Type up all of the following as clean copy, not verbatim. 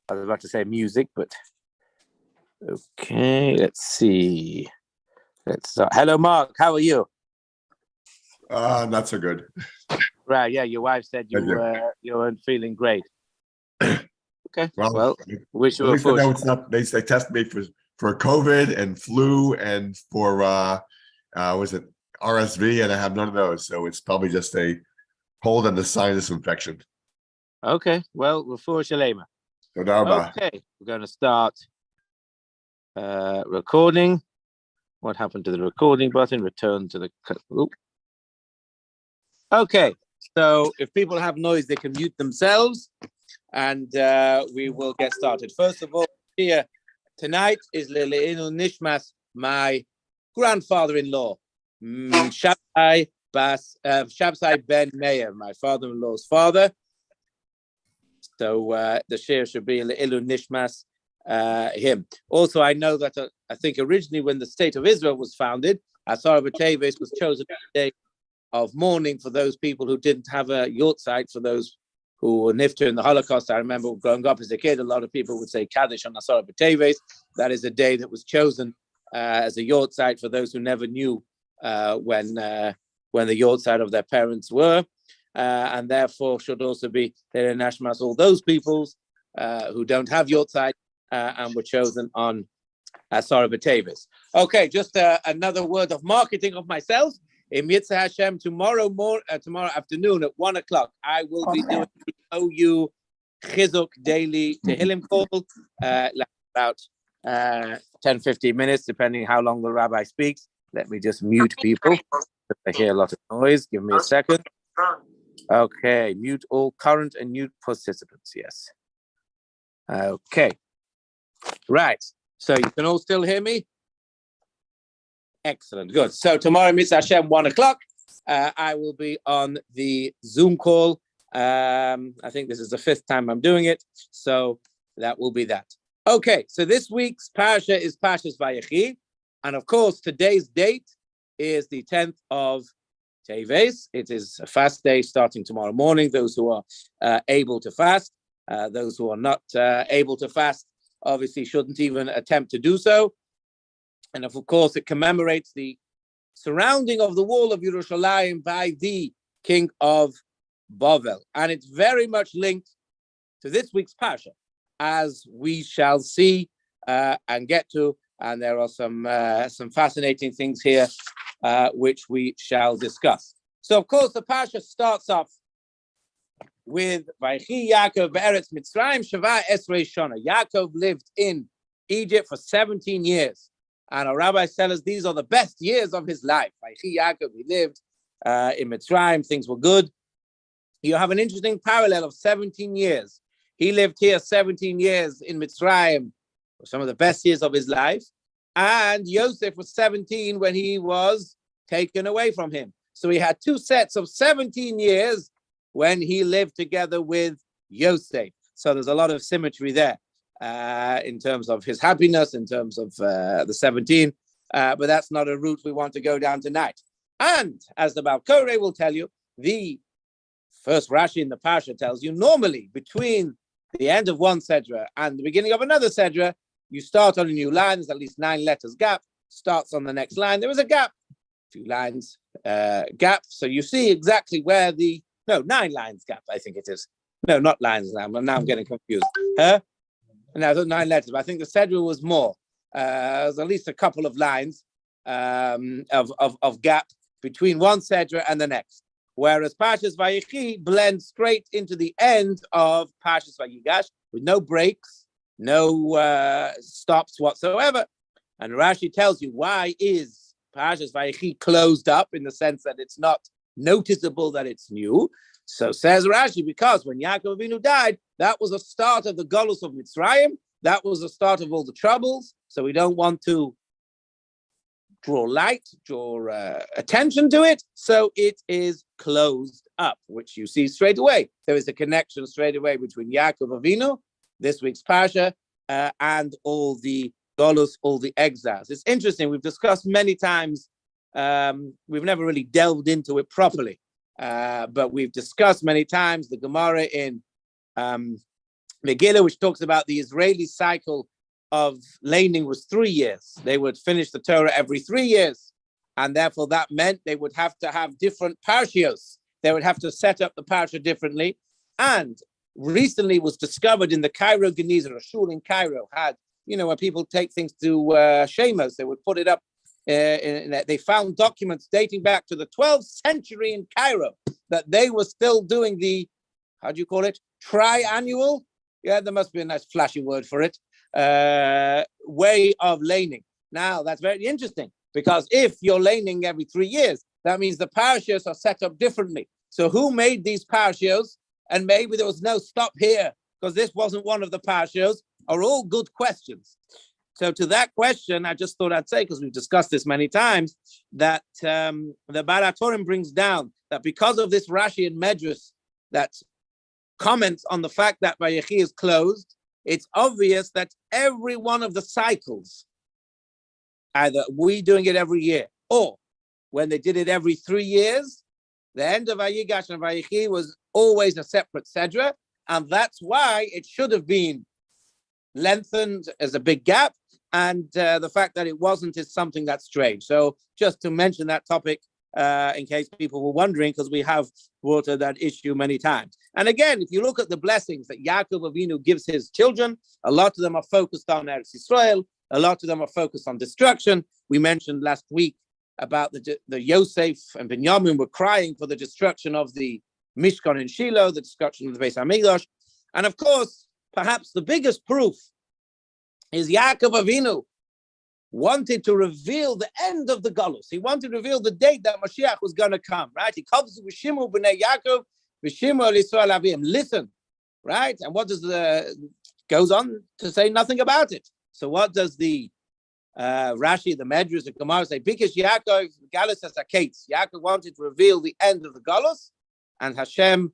I was about to say music, but okay. Let's see. Let's start. Hello, Mark. How are you? Not so good. Right. Yeah. Your wife said you weren't feeling great. Okay. Well, wish you at a least I push. know it's not. They test me for COVID and flu and for was it RSV, and I have none of those. So it's probably just a cold and a sinus infection. Okay. Well, refuah shalema. Okay. We're going to start recording. What happened to the recording button? Return to the. Ooh. Okay. So if people have noise, they can mute themselves, and we will get started. First of all, here tonight is Le'leinu Nishmas, my grandfather-in-law, Shabtai Ben Meir, my father-in-law's father. So the share should be Le'leinu Nishmas, him. Also, I know that I think originally when the state of Israel was founded, Asar B'Teves was chosen as a day of mourning for those people who didn't have a yortzeit, for those who were nifter in the Holocaust. I remember growing up as a kid, a lot of people would say Kaddish on Asar B'Teves. That is a day that was chosen as a yortzeit for those who never knew when the yortzeit of their parents were, and therefore should also be Le'leinu Nishmas, all those peoples who don't have yortzeit and were chosen on Asar B'Teves. Okay, just another word of marketing of myself. In Yitzhak Hashem, tomorrow afternoon at 1:00, I will be doing the OU Chizuk daily Tehillim call, about 10-15 minutes, depending how long the rabbi speaks. Let me just mute people. I hear a lot of noise. Give me a second. Okay, mute all current and mute participants. Yes. Okay. Right. So you can all still hear me? Excellent. Good. So tomorrow, Mitzvah Hashem, 1:00, I will be on the Zoom call. I think this is the 5th time I'm doing it. So that will be that. Okay. So this week's Parsha is Parshas Vayechi. And of course, today's date is the 10th of tevet. It is a fast day starting tomorrow morning. Those who are able to fast, those who are not able to fast, obviously shouldn't even attempt to do so. And of course, it commemorates the surrounding of the wall of Yerushalayim by the king of Bavel. And it's very much linked to this week's Parsha, as we shall see and get to. And there are some fascinating things here, which we shall discuss. So, of course, the Parsha starts off with vayechi Yaakov be'eretz Mitzrayim shava esrei shana. Yaakov lived in Egypt for 17 years. And our rabbis tell us these are the best years of his life. Vayechi Yaakov, he lived in Mitzrayim, things were good. You have an interesting parallel of 17 years. He lived here 17 years in Mitzrayim, some of the best years of his life. And Yosef was 17 when he was taken away from him. So he had 2 sets of 17 years when he lived together with Yosef. So there's a lot of symmetry there. In terms of his happiness, in terms of the 17, but that's not a route we want to go down tonight. And as the Baal Koreh will tell you, the first Rashi in the Parsha tells you, normally between the end of one Sedra and the beginning of another Sedra, you start on a new line. There's at least 9 letters gap, starts on the next line. There is a gap, a few lines gap. So you see exactly where 9 lines gap, I think it is. No, not lines now. Now I'm getting confused. No, 9 letters, but I think the Sedra was more. There's at least a couple of lines of gap between one Sedra and the next. Whereas Parshas Vayechi blends straight into the end of Parshas Vayigash with no breaks, no stops whatsoever. And Rashi tells you why is Parshas Vayechi closed up, in the sense that it's not noticeable that it's new. So says Rashi, because when Yaakov Avinu died, that was the start of the Golus of Mitzrayim. That was the start of all the troubles. So we don't want to draw attention to it. So it is closed up, which you see straight away. There is a connection straight away between Yaakov Avinu, this week's Parsha, and all the Golus, all the exiles. It's interesting. We've discussed many times. We've never really delved into it properly. But we've discussed many times the Gemara in Megillah, which talks about the Israeli cycle of laning, was 3 years. They would finish the Torah every 3 years. And therefore, that meant they would have to have different parshios. They would have to set up the parsha differently. And recently was discovered in the Cairo Geniza, a shul in Cairo, had, when people take things to Shemos, they would put it up. They found documents dating back to the 12th century in Cairo that they were still doing the, how do you call it? Triannual? Yeah, there must be a nice flashy word for it. Way of laning. Now, that's very interesting, because if you're laning every 3 years, that means the parashas are set up differently. So who made these parashas? And maybe there was no stop here, because this wasn't one of the parashas, are all good questions. So to that question, I just thought I'd say, because we've discussed this many times, that the Baratorim brings down that because of this Rashi and Medrash that comments on the fact that vayechi is closed, it's obvious that every one of the cycles, either we doing it every year, or when they did it every 3 years, the end of Vayigash and Vayechi was always a separate Sedra, and that's why it should have been lengthened as a big gap, and the fact that it wasn't is something that's strange. So just to mention that topic, in case people were wondering, because we have brought that issue many times. And again, if you look at the blessings that Yaakov Avinu gives his children, a lot of them are focused on Eretz Yisrael, a lot of them are focused on destruction. We mentioned last week about the Yosef and Binyamin were crying for the destruction of the Mishkan in Shiloh, the destruction of the Beis HaMikdash. And of course, perhaps the biggest proof is Yaakov Avinu wanted to reveal the end of the Galus. He wanted to reveal the date that Mashiach was going to come, right? He comes with Shimu b'nei Yaakov, v'Shimur l'Yisrael avim. Listen, right? And what does goes on to say nothing about it. So what does the Rashi, the Medrash, the Gemara say? Because Yaakov, Galus has a case. Yaakov wanted to reveal the end of the Galus, and Hashem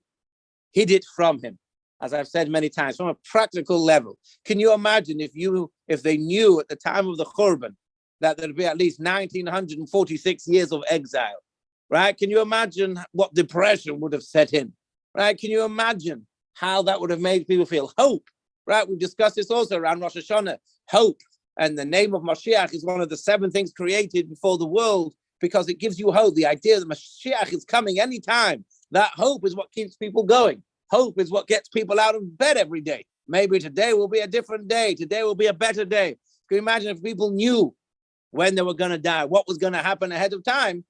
hid it from him. As I've said many times, from a practical level. Can you imagine if they knew at the time of the Churban that there'd be at least 1946 years of exile, right? Can you imagine what depression would have set in, right? Can you imagine how that would have made people feel? Hope, right? We've discussed this also around Rosh Hashanah. Hope, and the name of Mashiach is one of the 7 things created before the world, because it gives you hope. The idea that Mashiach is coming anytime, that hope is what keeps people going. Hope is what gets people out of bed every day. Maybe today will be a different day. Today will be a better day. Can you imagine if people knew when they were going to die, what was going to happen ahead of time,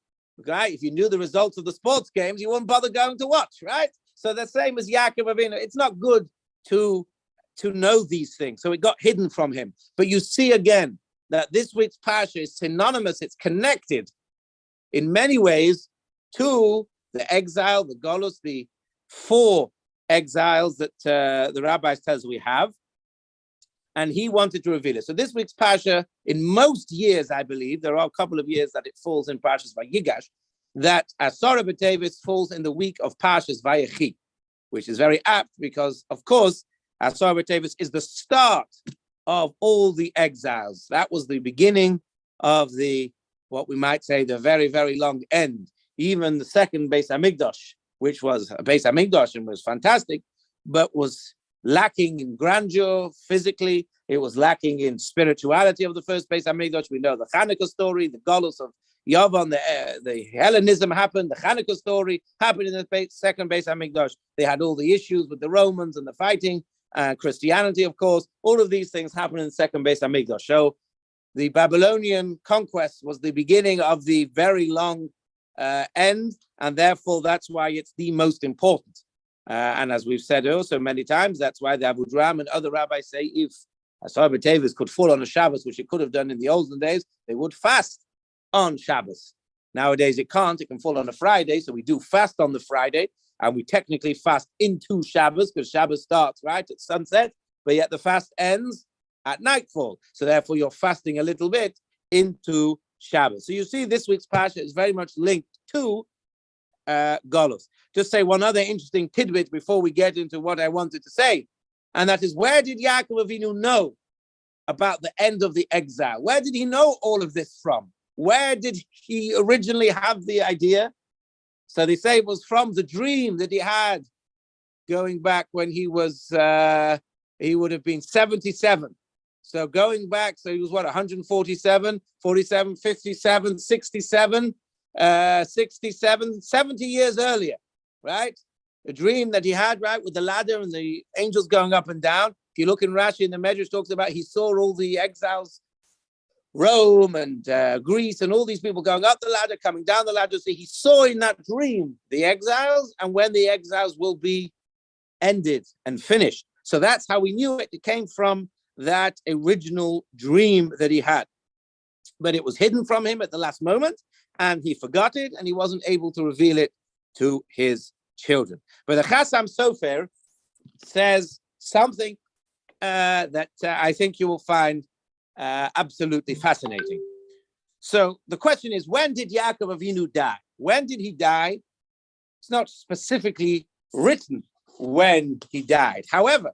right? If you knew the results of the sports games, you wouldn't bother going to watch, right? So the same as Yaakov Avinu. It's not good to know these things. So it got hidden from him. But you see again that this week's Parsha is synonymous. It's connected in many ways to the exile, the Golus, the 4 exiles that the rabbis tell us we have, and he wanted to reveal it. So this week's Parsha, in most years, I believe, there are a couple of years that it falls in Parshas Vayigash, that Asara B'Tevet falls in the week of Parshas Vayechi, which is very apt because, of course, Asara B'Tevet is the start of all the exiles. That was the beginning of what we might say, the very, very long end. Even the second Beis HaMikdash, which was a Beis HaMikdash and was fantastic, but was lacking in grandeur physically. It was lacking in spirituality of the first Beis HaMikdash. We know the Hanukkah story, the Golus of Yavan, the Hellenism happened, the Hanukkah story happened in the second Beis HaMikdash. They had all the issues with the Romans and the fighting, Christianity, of course. All of these things happened in the second Beis HaMikdash. So the Babylonian conquest was the beginning of the very long end, and therefore that's why it's the most important. And as we've said also many times, that's why the Abu Dram and other rabbis say if Asar B'Teves could fall on a Shabbos, which it could have done in the olden days, they would fast on Shabbos. Nowadays it can't, it can fall on a Friday, so we do fast on the Friday, and we technically fast into Shabbos, because Shabbos starts right at sunset, but yet the fast ends at nightfall. So therefore you're fasting a little bit into Shabbos. So you see this week's Parsha is very much linked to Golus. Just say one other interesting tidbit before we get into what I wanted to say, and that is, where did Yaakov Avinu know about the end of the exile? Where did he know all of this from? Where did he originally have the idea? So they say it was from the dream that he had going back when he was he would have been 77. So going back, so he was what, 147, 47, 57, 67, 67, 70 years earlier, right? The dream that he had, right, with the ladder and the angels going up and down. If you look in Rashi in the Medrash, talks about he saw all the exiles, Rome and Greece and all these people going up the ladder, coming down the ladder. So he saw in that dream the exiles and when the exiles will be ended and finished. So that's how we knew it. It came from that original dream that he had. But it was hidden from him at the last moment and he forgot it and he wasn't able to reveal it to his children. But the Chasam Sofer says something that I think you will find absolutely fascinating. So the question is, when did Yaakov Avinu die? When did he die? It's not specifically written when he died. However,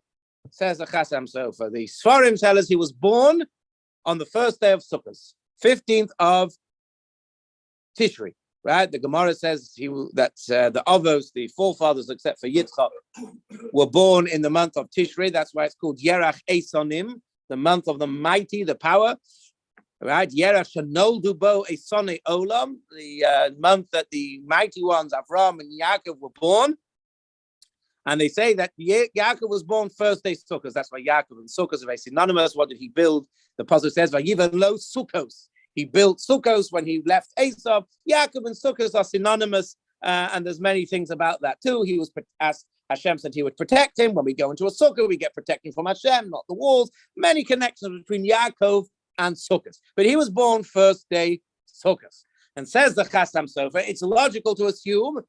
says the Chasam Sofer, the Sfarim tell us he was born on the first day of Sukkot, 15th of Tishri, right? The Gemara says that the Avos, the forefathers, except for Yitzchak, were born in the month of Tishri. That's why it's called Yerach Esonim, the month of the mighty, the power, right? Yerach Shanoldu Bo Esone Olam, the month that the mighty ones, Avraham and Yaakov, were born. And they say that Yaakov was born first day Sukkot. That's why Yaakov and Sukkot are very synonymous. What did he build? The Pasuk says, "Vayivan lo Sukkos." He built Sukkos when he left Esau. Yaakov and Sukkos are synonymous, and there's many things about that too. He was asked. Hashem said he would protect him. When we go into a sukkah, we get protection from Hashem, not the walls. Many connections between Yaakov and Sukkot. But he was born first day Sukkot. And says the Chasam Sofer, it's logical to assume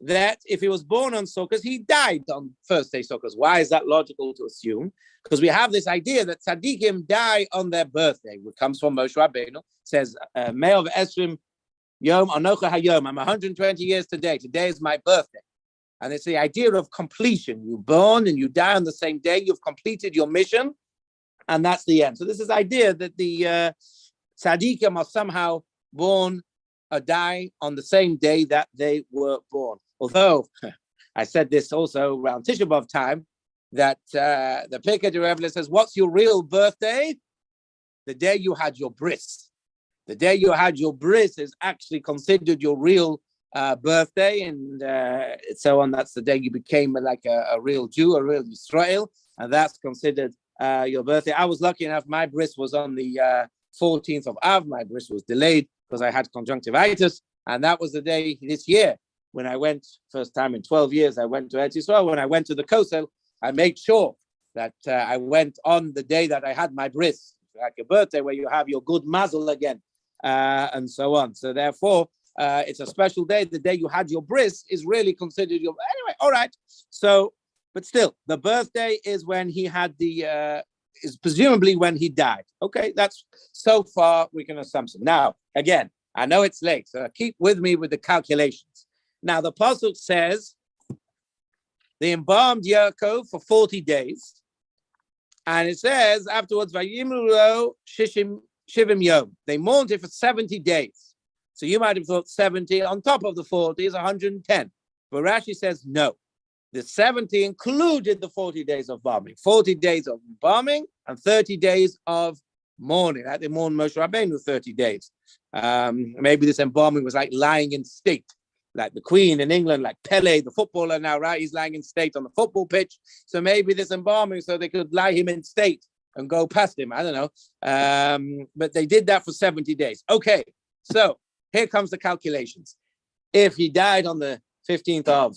that if he was born on Sukkot, he died on first day Sukkot. Why is that logical to assume? Because we have this idea that tzaddikim die on their birthday, which comes from Moshe Rabbeinu. Says, Me'ov Esrim Yom Anocha Hayom. I'm 120 years today. Today is my birthday. And it's the idea of completion. You're born and you die on the same day. You've completed your mission, and that's the end. So this is idea that the tzaddikim are somehow born or die on the same day that they were born. Although I said this also around Tisha B'Av time, that the Pirkei Rebbe says, "What's your real birthday? The day you had your bris. The day you had your bris is actually considered your real birthday, and so on. That's the day you became like a real Jew, a real Israel, and that's considered your birthday. I was lucky enough, my bris was on the 14th of Av. My bris was delayed because I had conjunctivitis, and that was the day this year when I went, first time in 12 years, I went to Eretz Yisrael. When I went to the Kosel, I made sure that I went on the day that I had my bris, like a birthday where you have your good mazel again, and so on. So therefore, it's a special day. The day you had your bris is really considered your... Anyway, all right. So, but still, the birthday is when he had is presumably when he died. Okay, that's so far we can assume. Now, again, I know it's late, so keep with me with the calculations. Now, the Pasuk says they embalmed Yaakov for 40 days. And it says afterwards, Vayimru Shishim Shivim Yom. They mourned it for 70 days. So you might have thought 70 on top of the 40 is 110. But Rashi says no. The 70 included the 40 days of embalming. 40 days of embalming and 30 days of mourning. They mourned Moshe Rabbeinu 30 days. Maybe this embalming was like lying in state, like the Queen in England, like Pele, the footballer now, right? He's lying in state on the football pitch. So maybe this embalming so they could lie him in state and go past him. I don't know. But they did that for 70 days. Okay, so here comes the calculations. If he died on the 15th of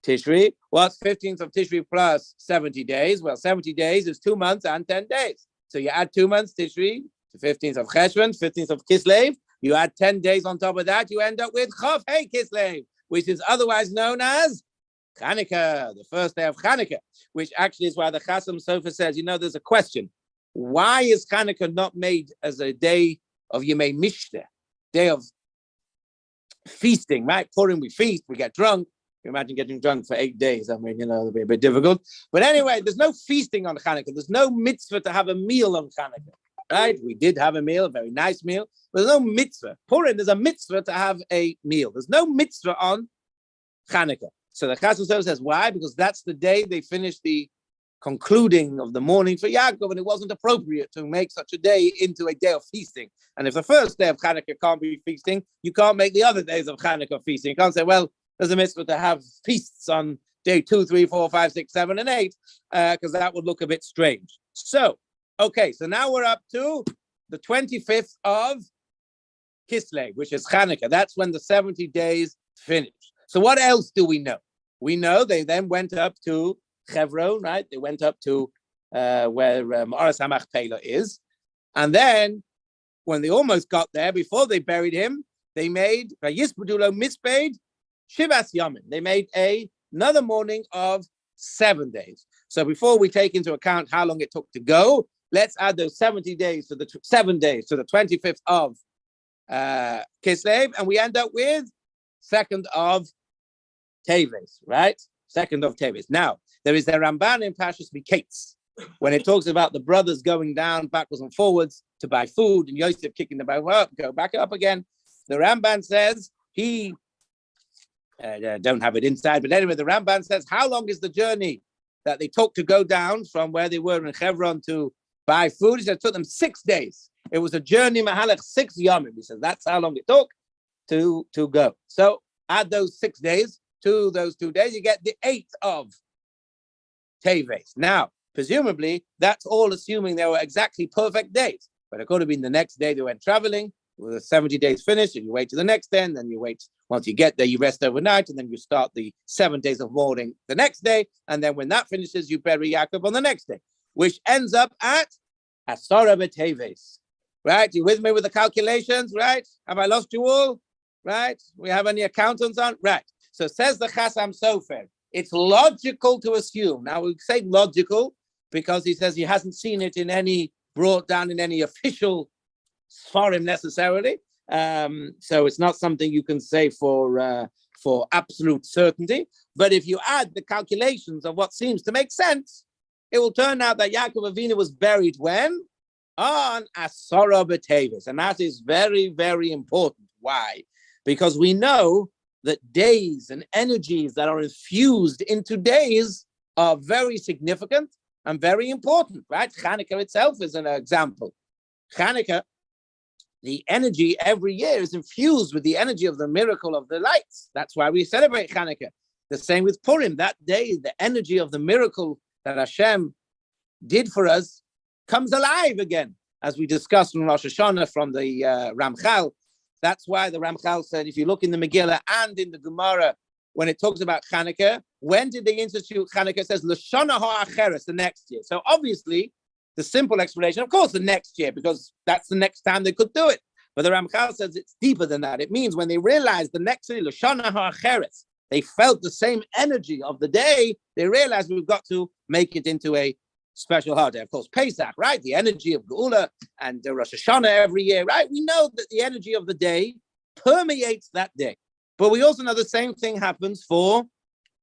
Tishri, what's 15th of Tishri plus 70 days? Well, 70 days is 2 months and 10 days. So you add 2 months Tishri to 15th of Cheshvan, 15th of Kislev. You add 10 days on top of that, you end up with Chof Hey Kislev, which is otherwise known as Chanukah, the first day of Chanukah, which actually is why the Chasam Sofer says, there's a question. Why is Chanukah not made as a day of Yemei Mishteh, day of feasting, right? Purim, we feast, we get drunk. You imagine getting drunk for 8 days. I mean, it'll be a bit difficult. But anyway, there's no feasting on Chanukah. There's no mitzvah to have a meal on Chanukah, right? We did have a meal, a very nice meal. But there's no mitzvah. Purim, there's a mitzvah to have a meal. There's no mitzvah on Chanukah. So the Chasam Sofer says, why? Because that's the day they finish the concluding of the mourning for Yaakov, and it wasn't appropriate to make such a day into a day of feasting. And if the first day of Hanukkah can't be feasting, you can't make the other days of Hanukkah feasting. You can't say, well, there's a mitzvah to have feasts on day 2, 3, 4, 5, 6, 7, and 8, because that would look a bit strange. So, okay, so now we're up to the 25th of Kislev, which is Hanukkah. That's when the 70 days finish. So what else do we know? We know they then went up to Hebron, right? They went up to where Ma'aras HaMachpelah is. And then when they almost got there, before they buried him, they made Vayisbudulo Misped Shivas Yamin. They made another mourning of 7 days. So before we take into account how long it took to go, let's add those 70 days to the 7 days to the 25th of Kislev, and we end up with 2nd of tevet, right? 2nd of tevet. Now, there is the Ramban in Parshas Miketz, when it talks about the brothers going down backwards and forwards to buy food, and Yosef kicking the bow up, go back up again. The Ramban says he, don't have it inside, but anyway, the Ramban says, how long is the journey that they took to go down from where they were in Hebron to buy food? He said it took them 6 days. It was a journey, Mahalach, 6 yomim. He says that's how long it took to go. So add those 6 days to those 2 days, you get the 8th of tevet. Now, presumably, that's all assuming they were exactly perfect days. But it could have been the next day they went traveling, the 70 days finished, and you wait to the next day, and then you wait. Once you get there, you rest overnight, and then you start the 7 days of mourning the next day. And then when that finishes, you bury Yaakov on the next day, which ends up at Asara B'Teves. Right? You with me with the calculations? Right? Have I lost you all? Right? We have any accountants on? Right. So says the Chasam Sofer, it's logical to assume. Now we say logical because he says he hasn't seen it in any, brought down in any official Sfarim necessarily. So it's not something you can say for absolute certainty. But if you add the calculations of what seems to make sense, it will turn out that Yaakov Avinu was buried when? On Asara B'Teves. And that is very, very important. Why? Because we know that days and energies that are infused into days are very significant and very important, right? Hanukkah itself is an example. Hanukkah, the energy every year is infused with the energy of the miracle of the lights. That's why we celebrate Hanukkah. The same with Purim. That day, the energy of the miracle that Hashem did for us comes alive again, as we discussed in Rosh Hashanah from the Ramchal. That's why the Ramchal said, if you look in the Megillah and in the Gemara, when it talks about Hanukkah, when did they institute Hanukkah? It says, L'shana ha'acheres, the next year. So obviously, the simple explanation, of course, the next year, because that's the next time they could do it. But the Ramchal says it's deeper than that. It means when they realized the next year, L'shana ha'acheres, they felt the same energy of the day, they realized we've got to make it into a special holiday. Of course, Pesach, right? The energy of Geula and the Rosh Hashanah every year, right? We know that the energy of the day permeates that day. But we also know the same thing happens for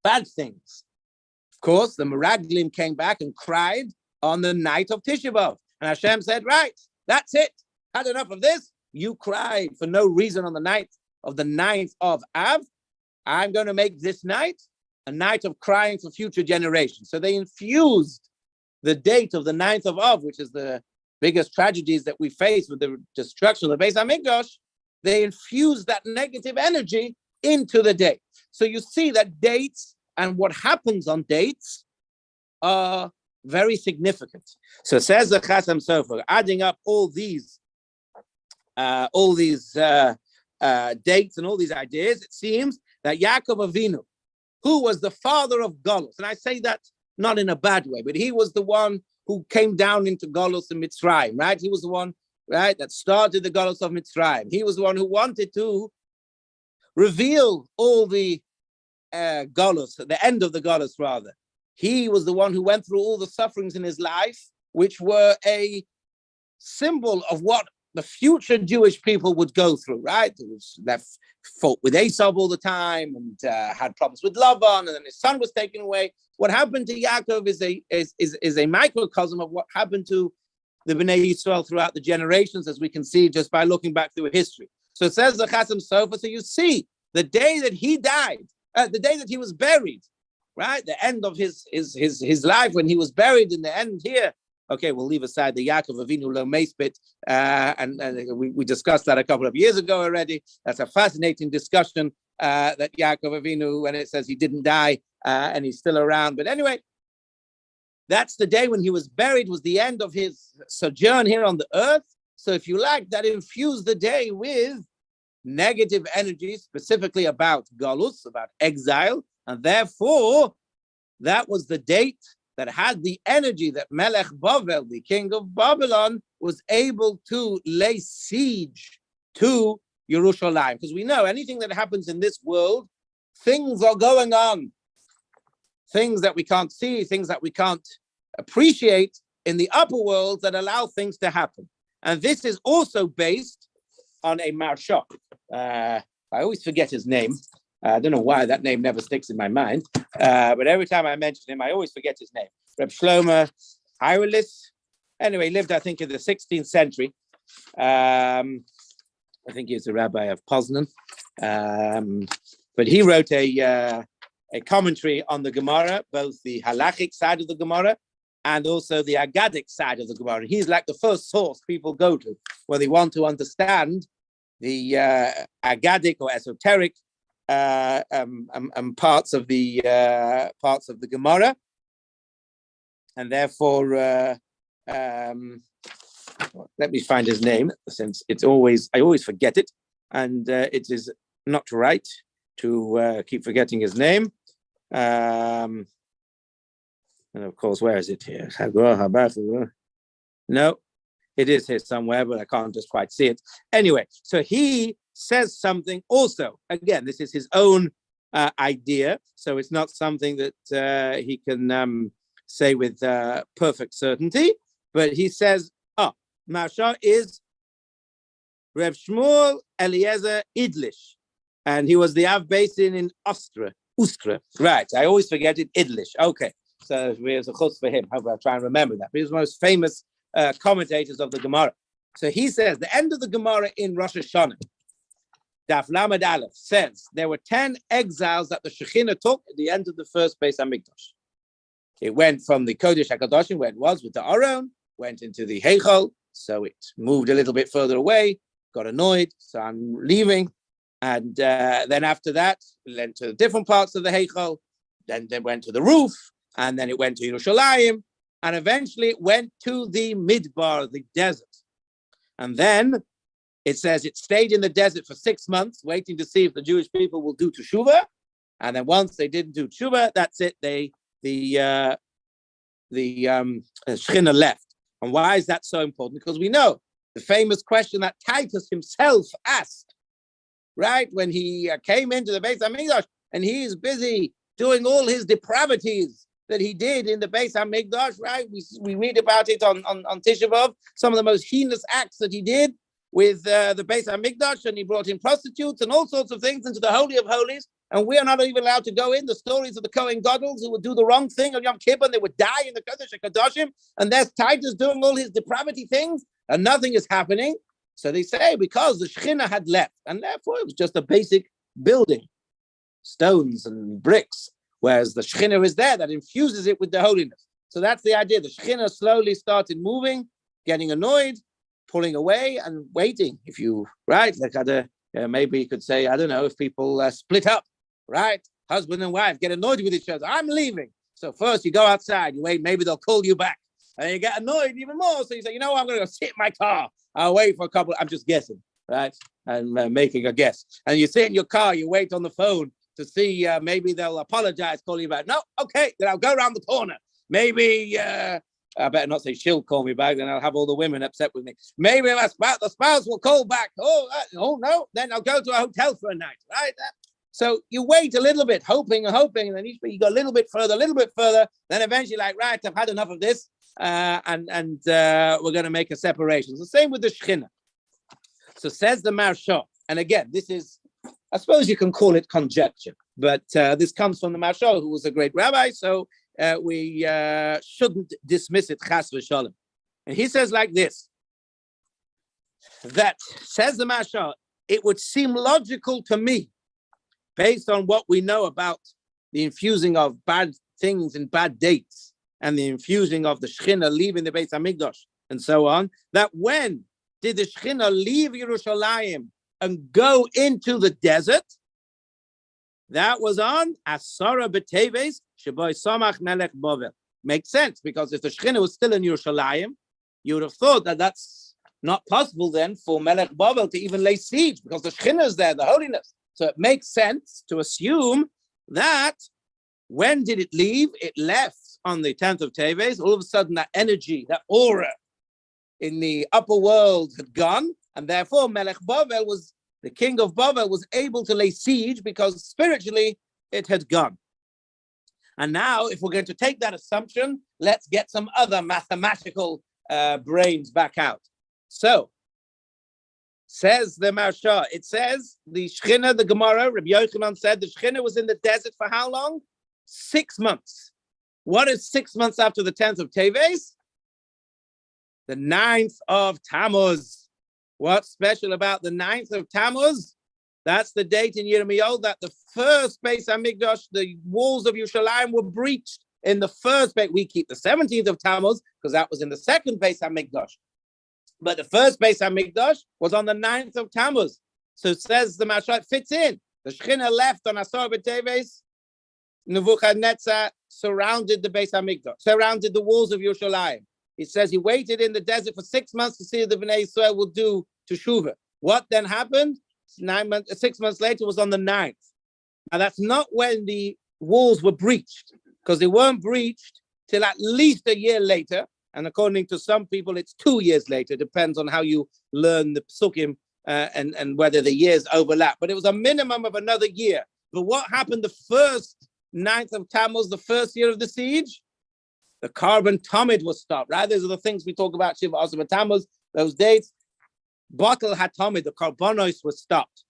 bad things. Of course, the Meraglim came back and cried on the night of Tisha B'Av. And Hashem said, right, that's it. Had enough of this. You cried for no reason on the night of the 9th of Av. I'm going to make this night a night of crying for future generations. So they infused the date of the 9th of Av, which is the biggest tragedies that we face with the destruction of the Beis HaMikdash. They infused that negative energy into the day. So you see that dates and what happens on dates are very significant. So says the Chasam Sofer, adding up all these dates and all these ideas, it seems that Yaakov Avinu, who was the father of Galus, and I say that not in a bad way, but he was the one who came down into Galus and Mitzrayim, right? He was the one, right, that started the Galus of Mitzrayim. He was the one who wanted to reveal all the Galus, the end of the Galus, rather. He was the one who went through all the sufferings in his life, which were a symbol of what the future Jewish people would go through, right? It was that fought with Esau all the time and had problems with Lavan, and then his son was taken away. What happened to Yaakov is a microcosm of what happened to the Bnei Yisrael throughout the generations, as we can see just by looking back through history. So it says the Chasam Sofer, so you see, the day that he died, the day that he was buried, right? The end of his life when he was buried in the end here. Okay, we'll leave aside the Yaakov Avinu Lo Mespit, and we discussed that a couple of years ago already. That's a fascinating discussion that Yaakov Avinu, when it says he didn't die and he's still around. But anyway, that's the day when he was buried, was the end of his sojourn here on the earth. So if you like, that infused the day with negative energy, specifically about Galus, about exile. And therefore, that was the date that had the energy that Melech Bavel, the king of Babylon, was able to lay siege to Yerushalayim. Because we know anything that happens in this world, things are going on. Things that we can't see, things that we can't appreciate in the upper world that allow things to happen. And this is also based on a Marsha. I always forget his name. I don't know why that name never sticks in my mind. But every time I mention him, I always forget his name. Reb Shlomo Heirelis. Anyway, he lived, I think, in the 16th century. I think he was a rabbi of Poznan. But he wrote a commentary on the Gemara, both the halachic side of the Gemara and also the Agadic side of the Gemara. He's like the first source people go to when they want to understand the Agadic or esoteric parts of the Gemara, and therefore, let me find his name, since I always forget it, and it is not right to keep forgetting his name. And of course, where is it here? No, it is here somewhere, but I can't just quite see it. Anyway, so he says something also. Again, this is his own idea, so it's not something that he can say with perfect certainty, but he says, Marsha is Reb Shmuel Eliezer Idlish, and he was the Av Basin in Ustra. Right, I always forget it, Idlish. Okay, so there's a chutz for him. I'll try and remember that. He was one of the most famous commentators of the Gemara. So he says, the end of the Gemara in Rosh Hashanah, Daf Lamed Aleph, says there were 10 exiles that the Shekhinah took at the end of the first Beis HaMikdash. It went from the Kodesh HaKadoshim, where it was with the Aron, went into the Heichal, so it moved a little bit further away, got annoyed, so I'm leaving. And then after that, it went to different parts of the Heichal, then they went to the roof, and then it went to Yerushalayim, and eventually it went to the Midbar, the desert. And then it says it stayed in the desert for 6 months, waiting to see if the Jewish people will do Teshuvah. And then once they didn't do Teshuvah, that's it. The Shekhinah left. And why is that so important? Because we know the famous question that Titus himself asked, right? When he came into the Beis HaMikdash, and he is busy doing all his depravities that he did in the Beis HaMikdash, right? We read about it on Tisha B'Av, some of the most heinous acts that he did with the Beis HaMikdash, and he brought in prostitutes and all sorts of things into the Holy of Holies, and we are not even allowed to go in. The stories of the Kohen Gadol who would do the wrong thing on Yom Kippur, and they would die in the Kodesh HaKadoshim, and there's Titus doing all his depravity things, and nothing is happening. So they say because the Shekhinah had left, and therefore it was just a basic building, stones and bricks, whereas the Shekhinah is there, that infuses it with the holiness. So that's the idea. The Shekhinah slowly started moving, getting annoyed, pulling away and waiting. If you, right, like maybe you could say, I don't know, if people split up, right? Husband and wife get annoyed with each other. I'm leaving. So first you go outside, you wait, maybe they'll call you back. And you get annoyed even more. So you say, you know what, I'm going to go sit in my car. I'll wait for a couple, I'm just guessing, right? And making a guess. And you sit in your car, you wait on the phone to see, maybe they'll apologize, call you back. No, okay, then I'll go around the corner. Maybe, I better not say she'll call me back, then I'll have all the women upset with me. Maybe the spouse will call back. Oh no, then I'll go to a hotel for a night, right? So you wait a little bit, hoping, and then you go a little bit further, then eventually like, right, I've had enough of this, and we're going to make a separation. So same with the Shekhinah. So says the Marsha, and again, this is, I suppose you can call it conjecture, but this comes from the Marsha, who was a great rabbi, so we shouldn't dismiss it, chas v'shalom. And he says like this, that, says the Marsha, it would seem logical to me, based on what we know about the infusing of bad things and bad dates, and the infusing of the Shekhinah leaving the Beis Hamikdash, and so on, that when did the Shekhinah leave Yerushalayim and go into the desert? That was on Asara B'Teves Sheboy Samach Melech Bovel. Makes sense, because if the Shekhinah was still in Yerushalayim, you would have thought that that's not possible then for Melech Bovel to even lay siege, because the Shekhinah is there, the holiness. So it makes sense to assume that when did it leave? It left on the 10th of Teves. All of a sudden, that energy, that aura in the upper world had gone, and therefore Melech Bovel was, the king of Bovel was able to lay siege because spiritually it had gone. And now, if we're going to take that assumption, let's get some other mathematical brains back out. So, says the Marsha, it says the Shekhinah, the Gemara, Rabbi Yochanan said the Shekhinah was in the desert for how long? 6 months. What is 6 months after the 10th of Teves? The 9th of Tammuz. What's special about the 9th of Tammuz? That's the date in Yirmiyahu that the first Beis Hamikdash, the walls of Yerushalayim were breached in the first Beis. We keep the 17th of Tammuz because that was in the second Beis Hamikdash. But the first Beis Hamikdash was on the 9th of Tammuz. So it says the Mashal fits in. The Shekhinah left on Asar B'Teves. Nebuchadnezzar surrounded the Beis Hamikdash, surrounded the walls of Yerushalayim. It says he waited in the desert for 6 months to see if the Bnei Yisrael will do teshuvah. What then happened? 6 months later was on the 9th. Now that's not when the walls were breached, because they weren't breached till at least a year later. And according to some people, it's 2 years later. Depends on how you learn the psukim and whether the years overlap. But it was a minimum of another year. But what happened the first 9th of Tammuz, the first year of the siege? The carbon tamid was stopped, right? Those are the things we talk about, Shiva Asar Tammuz, those dates. Bottle had tamid, the carbonos was stopped.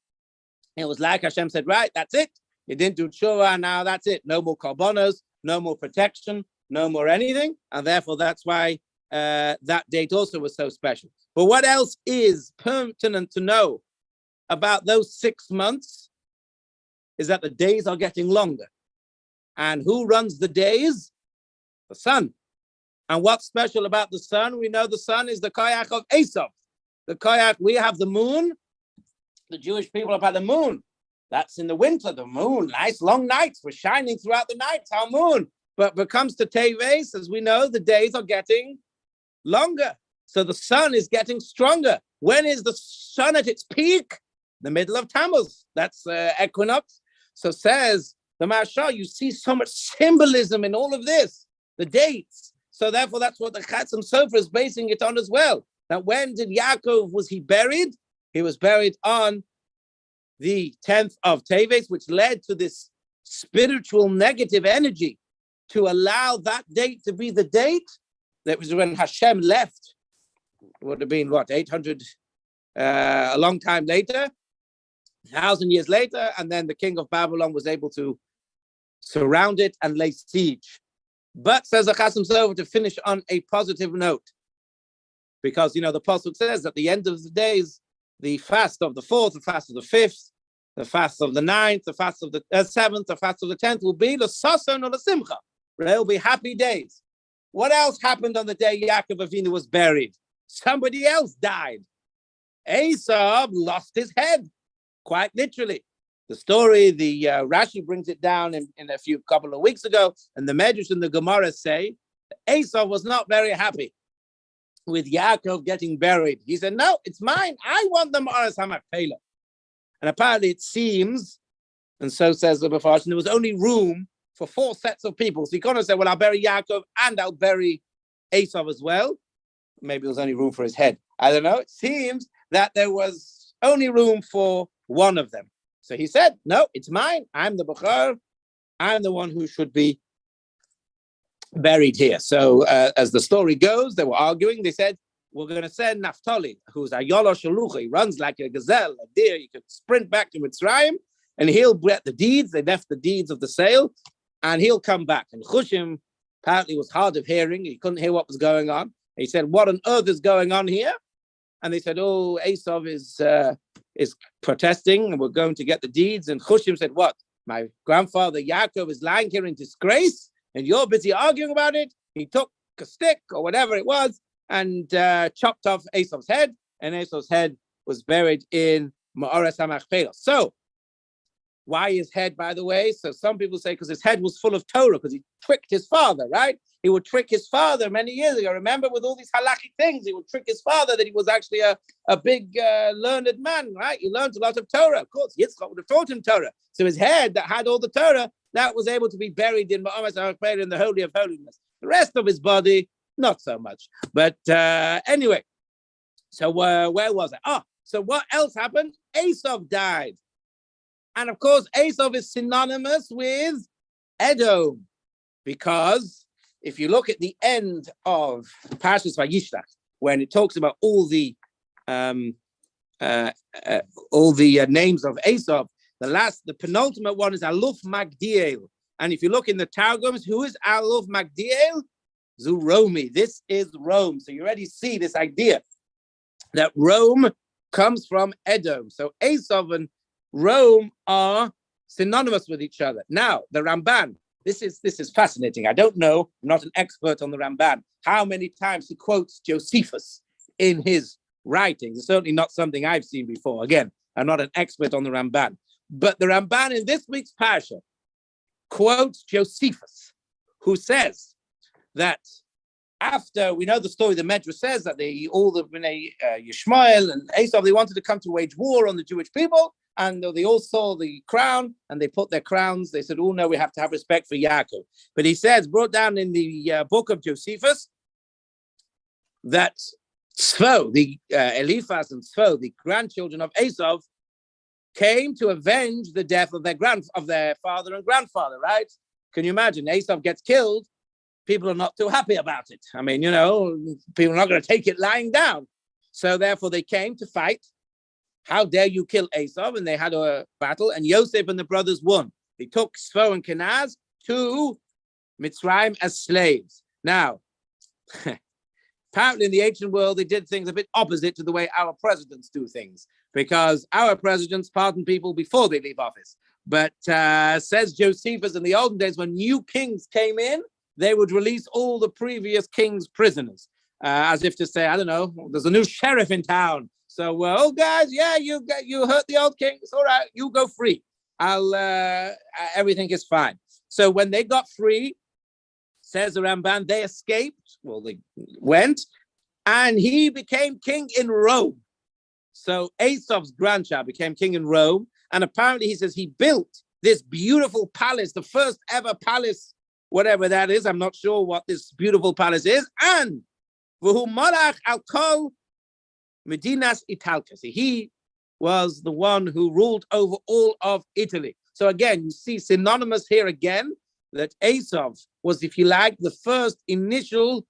It was like Hashem said, right, that's it. You didn't do tshuva, now that's it. No more carbonos, no more protection, no more anything. And therefore, that's why that date also was so special. But what else is pertinent to know about those 6 months is that the days are getting longer. And who runs the days? The sun. And what's special about the sun? We know the sun is the koyach of Esav. The koyach, we have the moon. The Jewish people have had the moon. That's in the winter, the moon. Nice long nights. We're shining throughout the night, our moon. But when it comes to Teves, as we know, the days are getting longer. So the sun is getting stronger. When is the sun at its peak? The middle of Tammuz. That's equinox. So says the Mashal, you see so much symbolism in all of this. The dates. So therefore, that's what the Chatzim Sofer is basing it on as well. That when did Yaakov, was he buried? He was buried on the 10th of Teves, which led to this spiritual negative energy to allow that date to be the date. That was when Hashem left. It would have been, 800, a long time later, 1,000 years later, and then the king of Babylon was able to surround it and lay siege. But, says the Chassam Sofer, to finish on a positive note, because, the Pasuk says at the end of the days, the fast of the 4th, the fast of the 5th, the fast of the 9th, the fast of the 7th, the fast of the 10th will be the Sason or the Simcha. They'll be happy days. What else happened on the day Yaakov Avinu was buried? Somebody else died. Esav lost his head, quite literally. The story, the Rashi brings it down in a couple of weeks ago, and the Medrash and the Gemara say Esav was not very happy with Yaakov getting buried. He said, no, it's mine. I want the Ma'aras HaMachpelah. And apparently it seems, and so says the Mefarshim, there was only room for 4 sets of people. So he kind of said, well, I'll bury Yaakov and I'll bury Esav as well. Maybe there was only room for his head. I don't know. It seems that there was only room for one of them. So he said, no, it's mine. I'm the Bechor. I'm the one who should be buried here. So as the story goes, they were arguing. They said, we're going to send Naphtali, who's a Yolo Shalucha. He runs like a gazelle, a deer. He could sprint back to Mitzrayim, and he'll get the deeds. They left the deeds of the sale, and he'll come back. And Chushim apparently was hard of hearing. He couldn't hear what was going on. He said, what on earth is going on here? And they said, oh, Esav is protesting, and we're going to get the deeds. And Chushim said, what? my grandfather Yaakov is lying here in disgrace, and you're busy arguing about it. He took a stick or whatever it was and chopped off Esau's head, and Esau's head was buried in Ma'aras HaMachpelah. So, why his head, by the way? So some people say because his head was full of Torah, because he tricked his father, right? He would trick his father many years ago. Remember, with all these halakhic things, he would trick his father that he was actually a big learned man, right? He learned a lot of Torah. Of course, Yitzchak would have taught him Torah. So his head that had all the Torah, that was able to be buried in Ma'aras HaMachpelah in the Holy of Holiness. The rest of his body, not so much. But anyway, so where was I? So what else happened? Esau died. And of course, Esau is synonymous with Edom, because if you look at the end of Parshas Vayishlach, when it talks about all the names of Esau, the penultimate one is Aluf Magdiel. And if you look in the Targums, who is Aluf Magdiel? Zuromi. This is Rome. So you already see this idea that Rome comes from Edom. So Esau and Rome are synonymous with each other. Now, the Ramban, this is fascinating. I don't know, I'm not an expert on the Ramban, how many times he quotes Josephus in his writings. It's certainly not something I've seen before. Again, I'm not an expert on the Ramban. But the Ramban in this week's Parsha quotes Josephus, who says that after, we know the story, the Medrash says that all the Yishmael and Esau, they wanted to come to wage war on the Jewish people, and they all saw the crown, and they put their crowns. They said, oh no, we have to have respect for Yaakov. But he says, brought down in the book of Josephus, that Tzvo, the Eliphaz and Tzvo, the grandchildren of Esau, came to avenge the death of their father and grandfather, right? Can you imagine? Esau gets killed. People are not too happy about it. I mean, people are not going to take it lying down. So therefore they came to fight. How dare you kill Esau? And they had a battle, and Yosef and the brothers won. They took Sfo and Kenaz to Mitzrayim as slaves. Now, apparently in the ancient world, they did things a bit opposite to the way our presidents do things, because our presidents pardon people before they leave office. But says Josephus, in the olden days, when new kings came in, they would release all the previous king's prisoners, as if to say, I don't know, there's a new sheriff in town. So, guys, yeah, you hurt the old king. It's all right. You go free. Everything is fine. So when they got free, says the Ramban, they escaped. Well, they went, and he became king in Rome. So Esau's grandchild became king in Rome. And apparently he says he built this beautiful palace, the first ever palace, whatever that is. I'm not sure what this beautiful palace is. And V'hu Malach al Kol Medinas Italka. He was the one who ruled over all of Italy. So again, you see synonymous here again, that Esau was, if you like, the first initial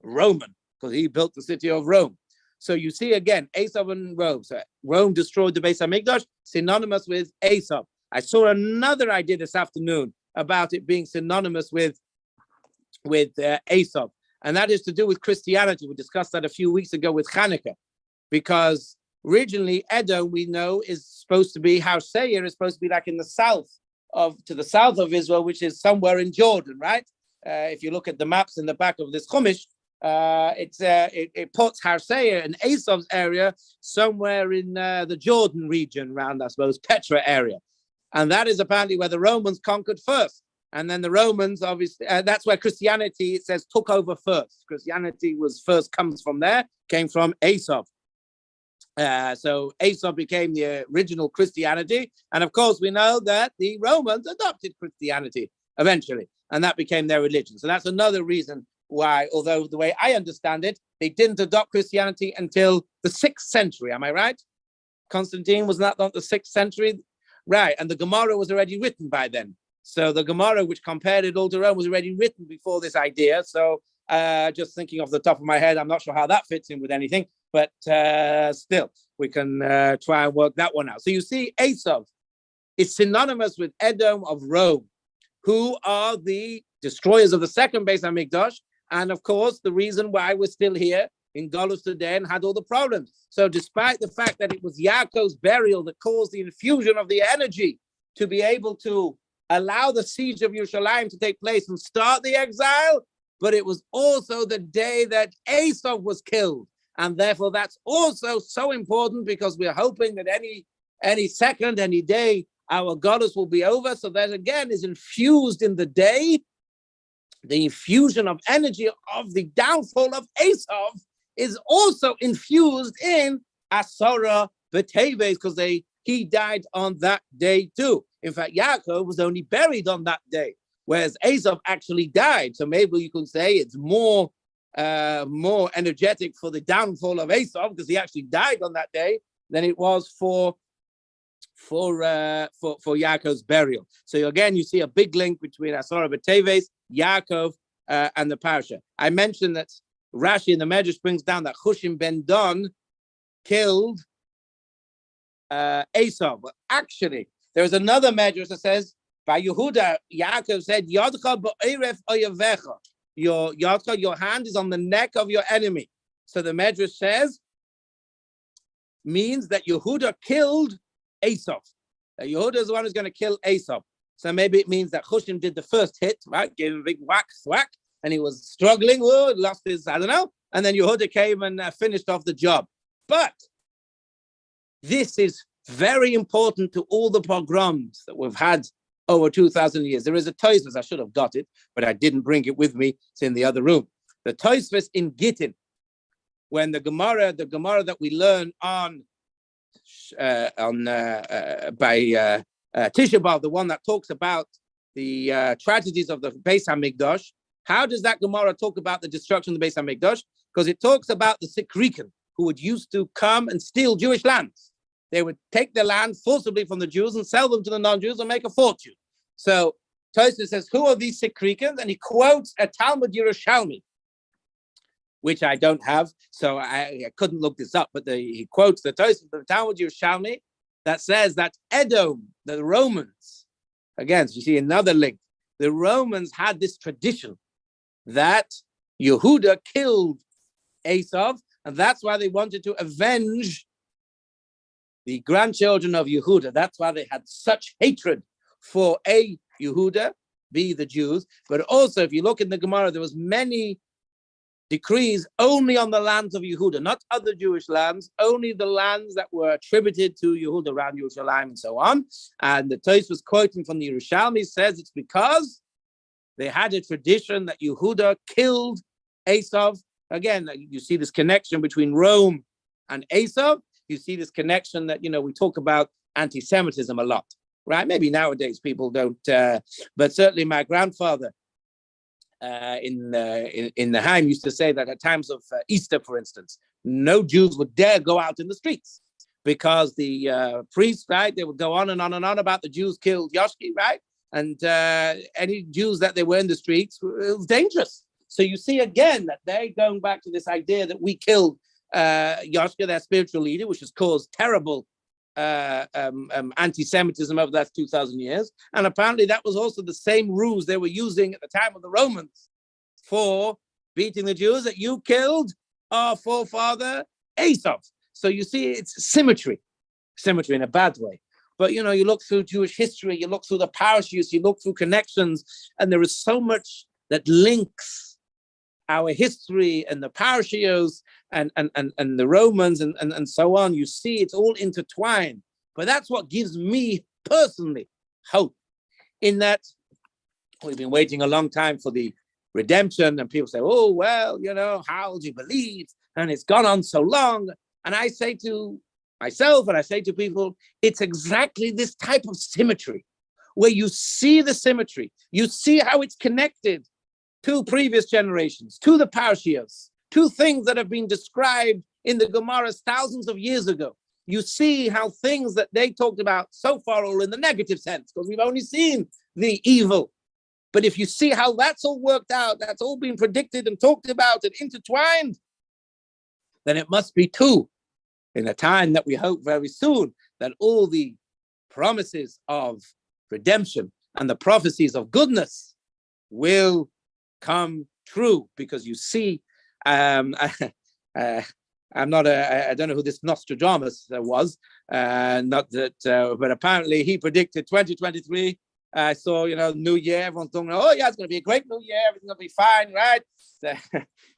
Roman, because he built the city of Rome. So you see again, Esau and Rome. So Rome destroyed the Beis Hamikdash, synonymous with Esau. I saw another idea this afternoon about it being synonymous with Esau, and that is to do with Christianity. We discussed that a few weeks ago with Hanukkah, because originally Edom, we know, is supposed to be, Har Seir is supposed to be like in the south to the south of Israel, which is somewhere in Jordan, right? If you look at the maps in the back of this Chumash, it puts Har Seir in Esau's area somewhere in the Jordan region, around, I suppose, Petra area. And that is apparently where the Romans conquered first. And then the Romans, obviously, that's where Christianity, it says, took over first. Christianity comes from there, came from Esau. So Esau became the original Christianity. And of course, we know that the Romans adopted Christianity eventually, and that became their religion. So that's another reason why, although the way I understand it, they didn't adopt Christianity until the 6th century. Am I right? Constantine, was not the 6th century? Right. And the Gemara was already written by then. So the Gemara, which compared it all to Rome, was already written before this idea. So just thinking off the top of my head, I'm not sure how that fits in with anything, but still, we can try and work that one out. So you see, Esau is synonymous with Edom of Rome, who are the destroyers of the second Beis Hamikdash, and of course, the reason why we're still here in Golus today and had all the problems. So despite the fact that it was Yaakov's burial that caused the infusion of the energy to be able to allow the siege of Yerushalayim to take place and start the exile, but it was also the day that Esau was killed. And therefore, that's also so important because we're hoping that any second, any day, our goddess will be over. So that again is infused in the day. The infusion of energy of the downfall of Esau is also infused in Asara B'Teves because he died on that day too. In fact, Yaakov was only buried on that day, whereas Esau actually died. So maybe you can say it's more energetic for the downfall of Esau because he actually died on that day than it was for Yaakov's burial. So again, you see a big link between Asara B'Teves, Yaakov, and the Parsha. I mentioned that Rashi in the Medrash brings down that Hushim ben Don killed Esau. But actually, there's another Medrash that says, by Yehuda, Yaakov said, Yodcha b'oref oyevecha. Your hand is on the neck of your enemy. So the Medrash says, means that Yehuda killed Esau. Yehuda is the one who's going to kill Esau. So maybe it means that Hushim did the first hit, right? Gave him a big whack, and he was struggling, lost his, I don't know. And then Yehuda came and finished off the job. But this is very important to all the pogroms that we've had over 2,000 years. There is a Tosfos, I should have got it, but I didn't bring it with me. It's in the other room. The Tosfos in Gittin, when the Gemara that we learn on by Tisha B'Av, the one that talks about the tragedies of the Beis HaMikdash. How does that Gemara talk about the destruction of the Beis HaMikdash? Because it talks about the Sikrikan, who would used to come and steal Jewish lands. They would take the land forcibly from the Jews and sell them to the non-Jews and make a fortune. So Tosfos says, who are these Sikrikans? And he quotes a Talmud Yerushalmi, which I don't have, so I couldn't look this up, but he quotes the Tosfos of the Talmud Yerushalmi that says that Edom, the Romans, again, so you see another link, the Romans had this tradition that Yehuda killed Esau, and that's why they wanted to avenge the grandchildren of Yehuda. That's why they had such hatred for Yehuda, be the Jews. But also, if you look in the Gemara, there was many decrees only on the lands of Yehuda, not other Jewish lands, only the lands that were attributed to Yehuda around Yerushalayim and so on. And the Tosfos quoting from the Yerushalmi says it's because they had a tradition that Yehuda killed Esau. Again, you see this connection between Rome and Esau. You see this connection that, we talk about anti-Semitism a lot, right? Maybe nowadays people don't, but certainly my grandfather in the Haim used to say that at times of Easter, for instance, no Jews would dare go out in the streets because the priests, right, they would go on and on and on about the Jews killed Yoshki, right? And any Jews that they were in the streets, it was dangerous. So you see again that they're going back to this idea that we killed Yoshka, their spiritual leader, which has caused terrible anti-Semitism over the last 2,000 years. And apparently that was also the same rules they were using at the time of the Romans for beating the Jews, that you killed our forefather Esau. So you see, it's symmetry in a bad way. But, you look through Jewish history, you look through the Parshas, you look through connections, and there is so much that links our history and the Parshas and the Romans and so on. You see, it's all intertwined. But that's what gives me personally hope, in that we've been waiting a long time for the redemption, and people say, oh, well, how do you believe? And it's gone on so long. And I say to myself, and I say to people, it's exactly this type of symmetry, where you see the symmetry, you see how it's connected to previous generations, to the Parshas, to things that have been described in the Gemaras thousands of years ago. You see how things that they talked about so far are in the negative sense, because we've only seen the evil. But if you see how that's all worked out, that's all been predicted and talked about and intertwined, then it must be too, in a time that we hope very soon, that all the promises of redemption and the prophecies of goodness will come true. Because you see, I don't know who this Nostradamus was, not that, but apparently he predicted 2023. I saw, New Year, everyone's talking, oh yeah, it's going to be a great New Year, everything's going to be fine, right?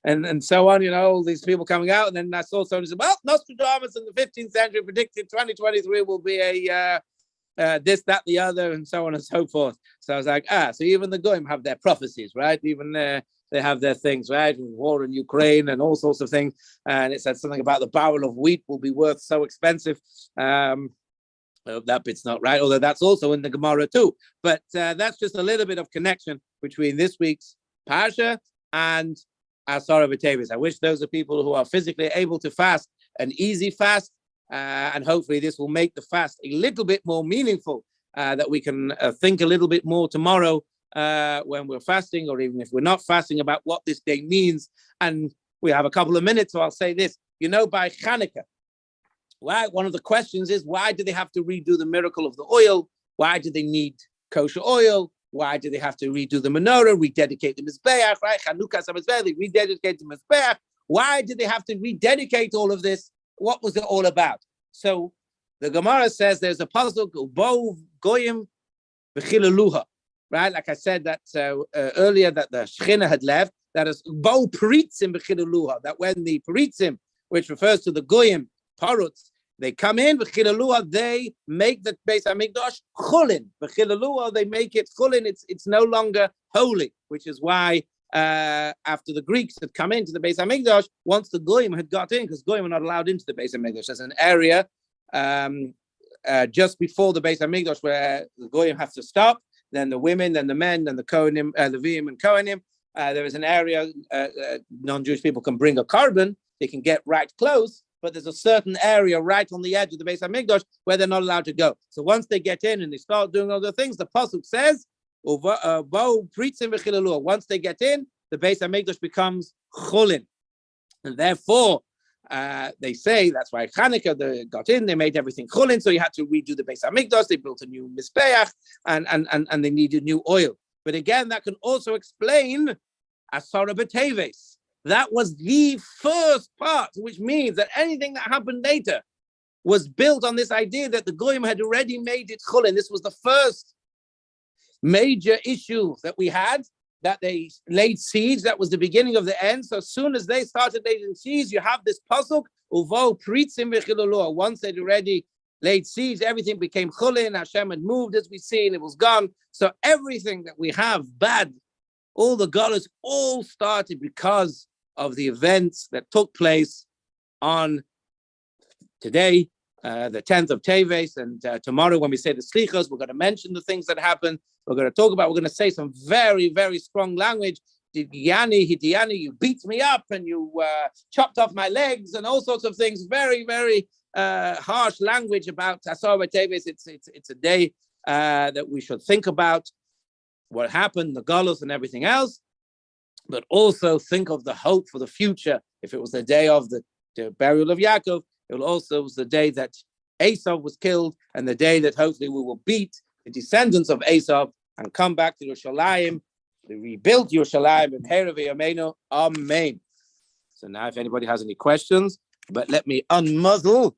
and so on, all these people coming out. And then I saw someone say, well, Nostradamus in the 15th century predicted 2023 will be a this, that, the other, and so on and so forth. So I was like, so even the Goyim have their prophecies, right? Even they have their things, right? War in Ukraine and all sorts of things. And it said something about the barrel of wheat will be worth so expensive. That bit's not right, although that's also in the Gemara too. But that's just a little bit of connection between this week's Parsha and Asara B'Teves. I wish those are people who are physically able to fast an easy fast, and hopefully this will make the fast a little bit more meaningful, that we can think a little bit more tomorrow when we're fasting, or even if we're not fasting, about what this day means. And we have a couple of minutes, so I'll say this. By Hanukkah, one of the questions is, why do they have to redo the miracle of the oil? Why do they need kosher oil? Why do they have to redo the menorah, rededicate the Mizbeach, right? Chanukah Samizbeach, they rededicate the Mizbeach. Why did they have to rededicate all of this? What was it all about? So the Gemara says there's a pasuk, Bo Goyim V'chilaluha, right? Like I said that earlier, that the Shechina had left, that is Bo Peritzim V'chilaluha, that when the Peritzim, which refers to the Goyim, Parutz, they come in, v'chilalua, they make the Beis HaMikdash chulin. V'chilalua, they make it chulin. It's no longer holy, which is why after the Greeks had come into the Beis HaMikdash, once the Goyim had got in, because Goyim were not allowed into the Beis HaMikdash, there's an area just before the Beis HaMikdash where the Goyim have to stop, then the women, then the men, then the Kohanim, Levim and Kohanim. There is an area non-Jewish people can bring a carbon, they can get right close, but there's a certain area right on the edge of the Beis HaMikdash where they're not allowed to go. So once they get in and they start doing other things, the pasuk says, once they get in, the Beis HaMikdash becomes chulin. And therefore, they say, that's why Chanukah, they got in, they made everything chulin, so you had to redo the Beis HaMikdash, they built a new Mizbeach, and they needed new oil. But again, that can also explain Asara B'Teves. That was the first part, which means that anything that happened later was built on this idea that the Goyim had already made it chulin. This was the first major issue that we had, that they laid seeds. That was the beginning of the end. So as soon as they started laying seeds, you have this pasuk, uvo pritzim v'chilulua. Once they'd already laid seeds, everything became chulin. Hashem had moved, as we see, and it was gone. So everything that we have bad, all the galus, all started because of the events that took place on today, the 10th of Teves, and tomorrow when we say the Slichos, we're going to mention the things that happened. We're going to say some very, very strong language. Hidiani, you beat me up and you chopped off my legs and all sorts of things. Very, very harsh language about Asara B'Teves. It's a day that we should think about what happened, the galus and everything else, but also think of the hope for the future. If it was the day of the burial of Yaakov, it also was the day that Esau was killed, and the day that hopefully we will beat the descendants of Esau and come back to Yerushalayim, the rebuilt Yerushalayim, and Herav Yameinu. Amen. So now if anybody has any questions, but let me unmuzzle